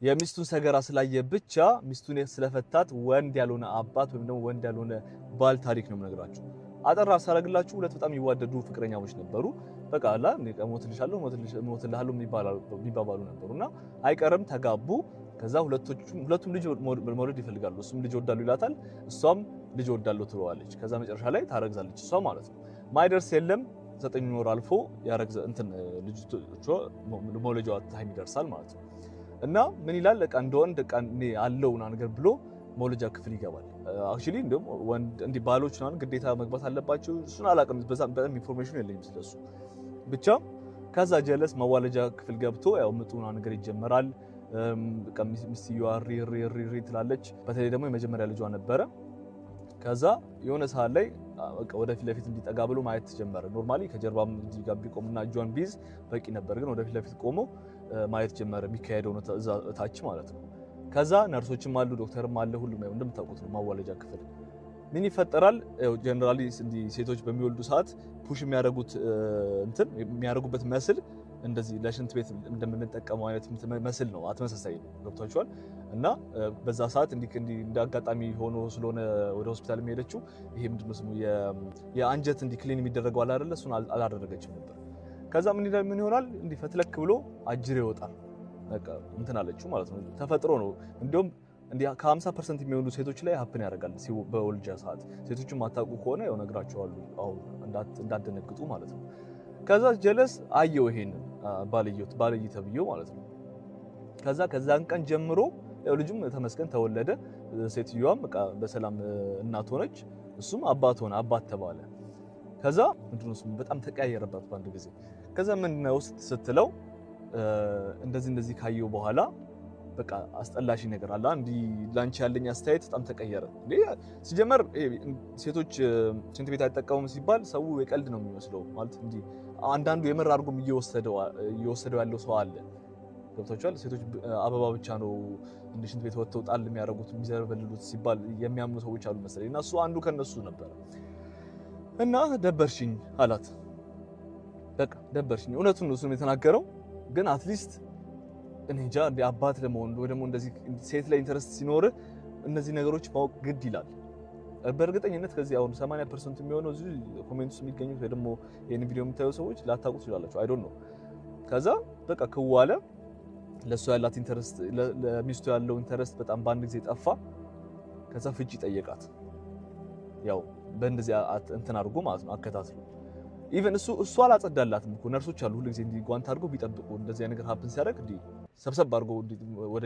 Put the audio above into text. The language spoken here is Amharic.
የሚስቱን ሰገራ ስላየ ብቻ ሚስቱን ስለፈታት ወንድ ያልሆነ አባት ወይም ደግሞ ወንድ ያልሆነ ባል ታሪክ ነው የምነግራችሁ። አጠራ ሳረግላችሁ ሁለት በጣም ይዋደዱ ፍቅረኛሞች ነበሩ። በቃ አላ ሞትልሻለሁ ሞትልሃለሁ የሚባባሉ ነበሩና አይቀርም ተጋቡ። ከዛ ሁለቱም ልጅ መውለድ ይፈልጋሉ። እሱም ልጅ ወዳሉ ይላታል፣ እሷም ልጅ ወዳሉ ትለዋለች። ከዛ መጨረሻ ላይ ታረግዛለች እሷ ማለት ነው። ማይደርስ የለም 9 ወር አልፎ ያረግዘ እንትን ልጅቷ መውለጃዋ ታይም ይደርሳል ማለት ነው። እና ምን ይላል ለቃ እንደወንድ ቃ አለውና ነገር ብሎ መውለጃ ክፍል ይገባል። አክቹሊ እንደም ወንድ እንዲ ባሎች ነው ግዴታ መግባት አለባቸው። እሱን አላውቅም፣ በጣም ኢንፎርሜሽን የለኝም ስለሱ። ብቻ ከዛ ጀለስ መዋለጃ ክፍል ገብቶ ያው ምጡና ነገር ይጀመራል። በቃ ሚስትየዋ ሪሪ ትላለች። በተለይ ደግሞ የመጀመሪያ ልጇ ነበረ። ከዛ የሆነ ሰዓት ላይ በቃ ወደፊት ለፊት እንዲጠጋ ብሎ ማየት ጀመረ። ኖርማሊ ከጀርባም እዚህ ጋር ቢቆምና እጇን ቢይዝ በቂ ነበር፣ ግን ወደፊት ለፊት ቆሞ ማየት ጀመረ የሚካሄደው ነው ታች ማለት ነው። ከዛ ነርሶችም አሉ ዶክተርም አለ፣ ሁሉም ያው እንደምታውቁት ነው ማዋለጃ ክፍል ምን ይፈጠራል። ያው ጀነራሊ ሴቶች በሚወልዱ ሰዓት ፑሽ የሚያደርጉት እንትን የሚያደርጉበት መስል እንደዚህ ለሽንት ቤት እንደምንጠቀመው አይነት መስል ነው፣ አትመሳሳይ ነው። ገብቷችኋል? እና በዛ ሰዓት እንዳጋጣሚ ሆኖ ስለሆነ ወደ ሆስፒታል የሚሄደችው ይሄ ምንድነው ስሙ የአንጀት ክሊን የሚደረገው አለ አይደለ? እሱን አላደረገችም ነበር። ከዛ ምን ይሆናል ፈትለክ ብሎ አጅሬ ይወጣል። በቃ እንትን አለችው ማለት ነው። ተፈጥሮ ነው። እንደውም ከ50% የሚሆኑ ሴቶች ላይ ሀፕን ያደርጋል በወልጃ ሰዓት። ሴቶችን ማታውቁ ከሆነ ያው ነግራቸዋለሁ፣ አሁን እንዳትደነግጡ ማለት ነው። ከዛ ጀለስ አየው ይሄንን ባልይ ተብየው ማለት ነው። ከዛን ቀን ጀምሮ ያው ልጁም ተመስገን ተወለደ። ሴትዮዋም በቃ በሰላም እናት ሆነች፣ እሱም አባት ተባለ። ከዛ ምንድነው ስሙ በጣም ተቀያየረባት በአንድ ጊዜ። ከዛ ምንድነው ስትለው እንደዚህ ካየው በኋላ በቃ አስጠላሽ ነገር አለ እንዲ ላንቺ ያለኝ አስተያየት በጣም ተቀየረ። ሲጀመር ሴቶች ሽንት ቤት አይጠቀሙም ሲባል ሰው የቀልድ ነው የሚመስለው ማለት እንዲ አንዳንዱ የምር አድርጎም እየወሰደው ያለው ሰው አለ። ገብታችኋል? ሴቶች አበባ ብቻ ነው እንደ ሽንት ቤት ወጥተው ጣል የሚያደርጉት የሚዘርበልሉት ሲባል የሚያምኑ ሰዎች አሉ መሰለኝ። እና እሱ አንዱ ከነሱ ነበር። እና ደበርሽኝ አላት። በቃ ደበርሽኝ። እውነቱን ነው እሱም የተናገረው። ግን አትሊስት እኔ እንጃ አባት ለመሆን ወይ ደግሞ እንደዚህ ሴት ላይ ኢንተረስት ሲኖር እነዚህ ነገሮች ማወቅ ግድ ይላል። በእርግጠኝነት ከዚህ አሁን 80% የሚሆነው እዚህ ኮሜንት ውስጥ የሚገኙት ወይ ደግሞ ይሄን ቪዲዮ የምታዩ ሰዎች ላታውቁ ትችላላችሁ። አይ ዶንት ኖ። ከዛ በቃ ከዋለ ለሱ ያላት ኢንተረስት ለሚስቱ ያለው ኢንተረስት በጣም በአንድ ጊዜ ጠፋ። ከዛ ፍቺ ጠየቃት። ያው በእንደዚህ እንትን አድርጎ ማለት ነው አከታትሎ። ኢቭን እሱ አላጸዳላትም እኮ ነርሶች አሉ ሁሉ ጊዜ እንዲ ጓንት አድርገው ቢጠብቁ እንደዚህ ነገር ሀፕን ሲያደርግ እንዲ ሰብሰብ አድርገው ወደ